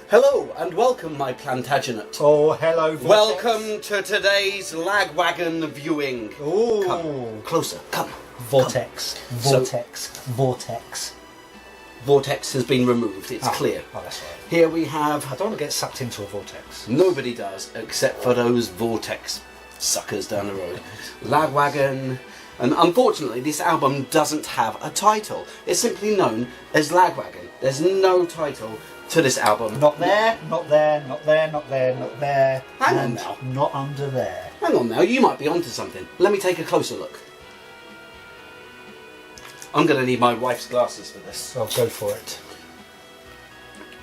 Hello and welcome, my Plantagenet. Oh, hello, Vortex. Welcome to today's Lagwagon viewing. Oh, come closer, come. Vortex, Come. Vortex, Vortex. Vortex has been removed, it's clear. Oh, that's right. Here we have... I don't want to get sucked into a vortex. Nobody does, except for those Vortex suckers down the road. Lagwagon. And unfortunately, this album doesn't have a title. It's simply known as Lagwagon. There's no title to this album. Not there, not there, not there, not there, not there. Hang on and now. Not under there. Hang on now, you might be onto something. Let me take a closer look. I'm going to need my wife's glasses for this. I'll go for it.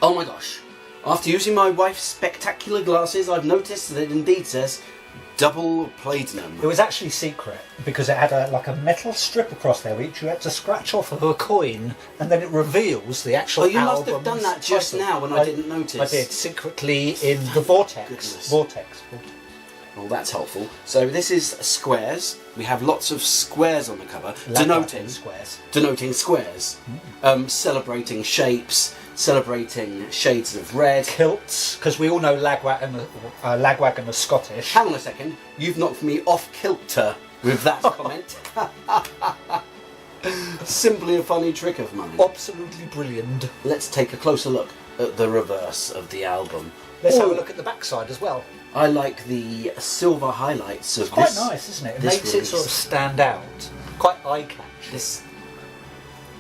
Oh my gosh. After using my wife's spectacular glasses, I've noticed that it indeed says double Plaidinum. It was actually secret because it had a metal strip across there which you had to scratch off of a coin, and then it reveals the actual Oh, you album's must have done that just title. now when I didn't notice. I did, secretly in the Vortex. Goodness. Vortex. Well, that's helpful. So this is squares. We have lots of squares on the cover, denoting squares. Denoting squares. Celebrating shapes, celebrating shades of red. Kilts, because we all know Lagwagon are Scottish. Hang on a second, you've knocked me off kilter with that comment. Simply a funny trick of mine. Absolutely brilliant. Let's take a closer look at the reverse of the album. Let's have a look at the backside as well. I like the silver highlights of It's quite this. nice, isn't it? It this makes it sort of release. stand out. Quite eye-catching.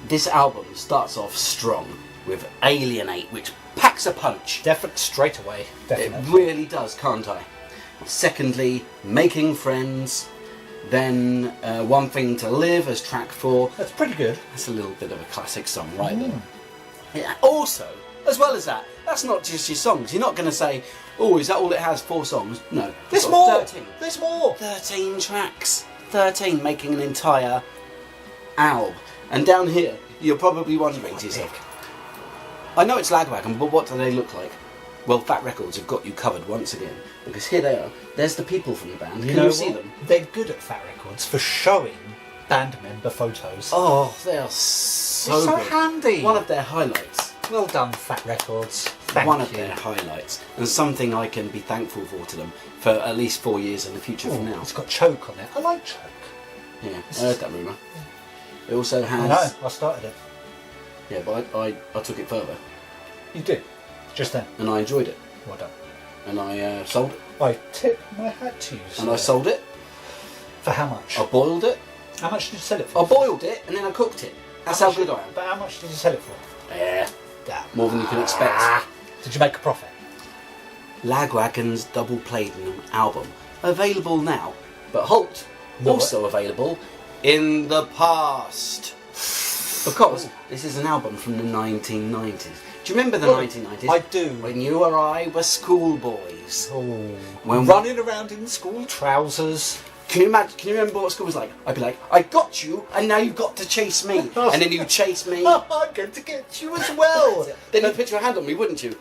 This album starts off strong with Alienate, which packs a punch. Definitely, straight away. Definitely. It really does, can't I? Secondly, Making Friends. Then One Thing to Live as track 4. That's pretty good. That's a little bit of a classic song, right there. Yeah, also, as well as that, that's not just your songs. You're not going to say, oh, is that all it has, 4 songs? No. There's It's more! 13. There's more! 13 tracks. 13 making an entire album. And down here, you're probably wondering to yourself, I know it's Lagwagon, but what do they look like? Well, Fat Records have got you covered once again, because here they are. There's the people from the band. Can you see them? They're good at Fat Records for showing band member photos. Oh, they are so so good. handy. One of their highlights. Well done, Fat Records. Thank One you. of their highlights, and something I can be thankful for to them for at least 4 years in the future from now. It's got choke on it. I like choke. Yeah, I heard that rumour. It also has. I know, I started it. Yeah, but I took it further, You did. Just then. and I enjoyed it, Well done. and I sold it, I tip my hat to you, and sir. I sold it. For how much? I boiled it. How much did you sell it for? I boiled it, and then I cooked it. That's how good I am. But how much did you sell it for? Yeah, more than you can expect. Did you make a profit? Lagwagon's Double Plaidinum album available now, but halt, also available in the past. Because this is an album from the 1990s. Do you remember the 1990s? I do. When you or I were schoolboys. Oh, When running around in school trousers. Can you imagine? Can you remember what school was like? I'd be like, I got you, and now you've got to chase me, and then you chase me. I'm going to get you as well. Then you'd put your hand on me, wouldn't you?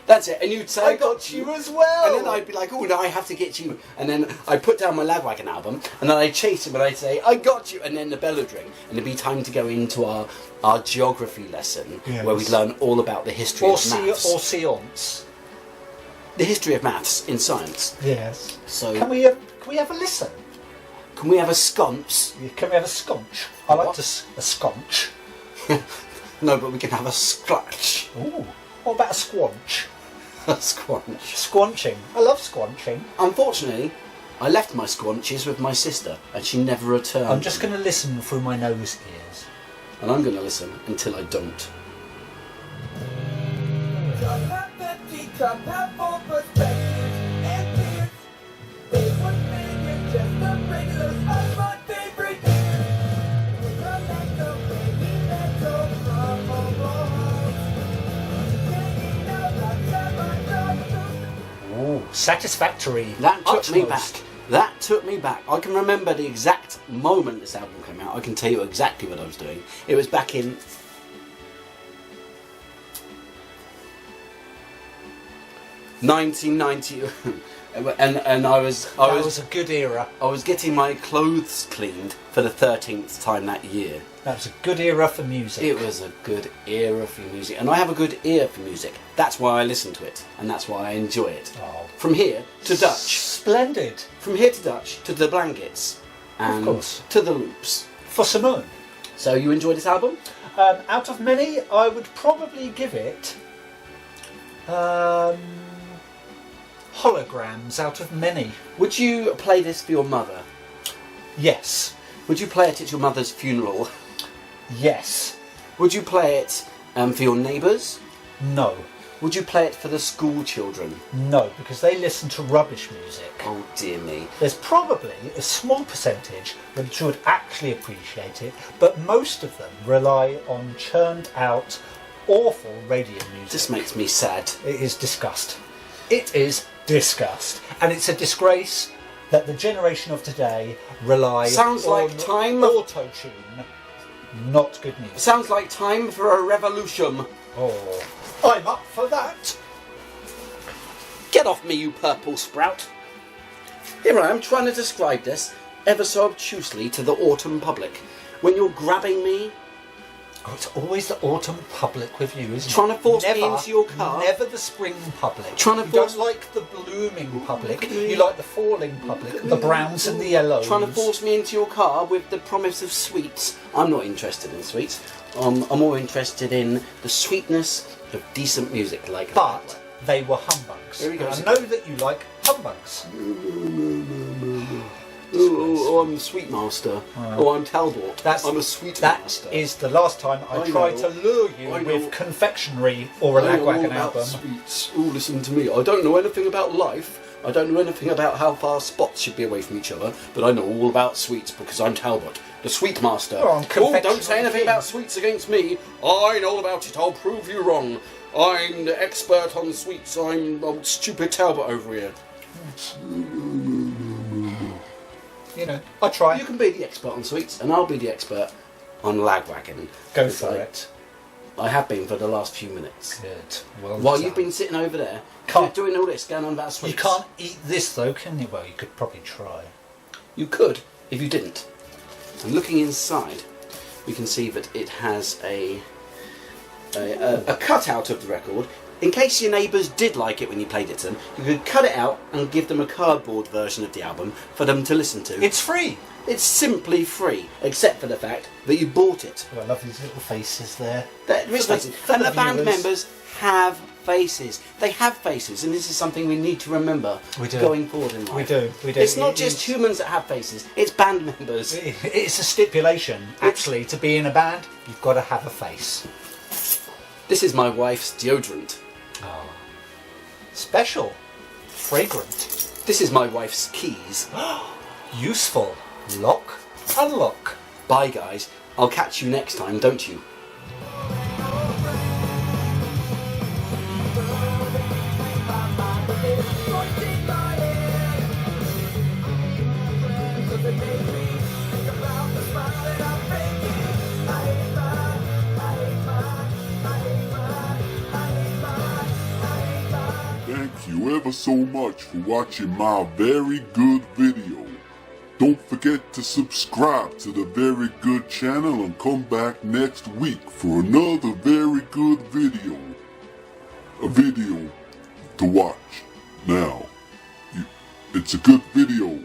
That's it, and you'd say, I got you as well. And then I'd be like, oh, now I have to get you. And then I'd put down my Lagwagon album, and then I'd chase him, and I'd say, I got you. And then the bell would ring, and it'd be time to go into our geography lesson, where we'd learn all about the history of maths. Or science. The history of maths in science. Yes. So, Can we have a listen? can we have a sconce? Can we have a sconch? I like What? a sconch. No, but we can have a scratch. Ooh. What about a squanch? A squanch. Squanching. I love squanching. Unfortunately, I left my squanches with my sister, and she never returned. I'm just going to listen through my nose ears. And I'm going to listen until I don't. Satisfactory. That took me back. Utmost. That took me back. I can remember the exact moment this album came out. I can tell you exactly what I was doing. It was back in 1990, and I was That was a good era. I was getting my clothes cleaned for the 13th time that year. That was a good era for music. It was a good era for music, and I have a good ear for music. That's why I listen to it, and that's why I enjoy it. Oh. From here to Dutch. Splendid. From here to Dutch, to the blankets, and Of course. to the loops. For Simone. So you enjoy this album? Out of many, I would probably give it holograms out of many. Would you play this for your mother? Yes. Would you play it at your mother's funeral? Yes. Would you play it for your neighbours? No. Would you play it for the school children? No, because they listen to rubbish music. Oh dear me. There's probably a small percentage that would actually appreciate it, but most of them rely on churned out, awful radio music. This makes me sad. It is disgust. It is disgust. And it's a disgrace that the generation of today rely Sounds on like time. auto-tune. Not good music. Sounds like time for a revolution. Oh, I'm up for that. Get off me, you purple sprout. Here I am trying to describe this ever so obtusely to the autumn public. When you're grabbing me, Oh, it's always the autumn public with you, isn't trying it? to force never, me into your car. Never the spring public. Trying to you force- don't like the blooming public. You like the falling public, the browns and the yellows. Trying to force me into your car with the promise of sweets. I'm not interested in sweets. I'm more interested in the sweetness of decent music like that. But they were humbugs. Here he goes And I know that you like humbugs. Oh, I'm Sweetmaster. Right. Oh, I'm Talbot. I'm a That Sweetmaster. is the last time I tried to lure you with confectionery or a I know all Lagwagon about album. sweets. Oh, listen to me. I don't know anything about life. I don't know anything about how far spots should be away from each other, but I know all about sweets because I'm Talbot, the Sweetmaster. Oh, I'm Oh, don't say confectionery anything king. about sweets against me. I know all about it. I'll prove you wrong. I'm the expert on sweets. I'm stupid Talbot over here. You know, I try. You can be the expert on sweets, and I'll be the expert on Lagwagon. Go It's for like- it. I have been for the last few minutes. Good. Well While done. you've been sitting over there, Can't- doing all this, going on about sweets. You can't eat this though, can you? Well, you could probably try. You could, if you didn't. And looking inside, we can see that it has a cutout of the record. In case your neighbours did like it when you played it to them, you could cut it out and give them a cardboard version of the album for them to listen to. It's free. It's simply free, except for the fact that you bought it. Oh, I love these little faces there. There is faces. For And the the band viewers. members have faces. They have faces, and this is something we need to remember We do. going forward in life. We do. It's not It just is- humans that have faces, it's band members. It's a stipulation, actually, to be in a band, you've got to have a face. This is my wife's deodorant. Oh. Special. Fragrant. This is my wife's keys. Useful. Lock. Unlock. Bye, guys. I'll catch you next time, don't you? Thank you ever so much for watching my very good video. Don't forget to subscribe to the Very Good channel and come back next week for another very good video. A video to watch. Now, it's a good video.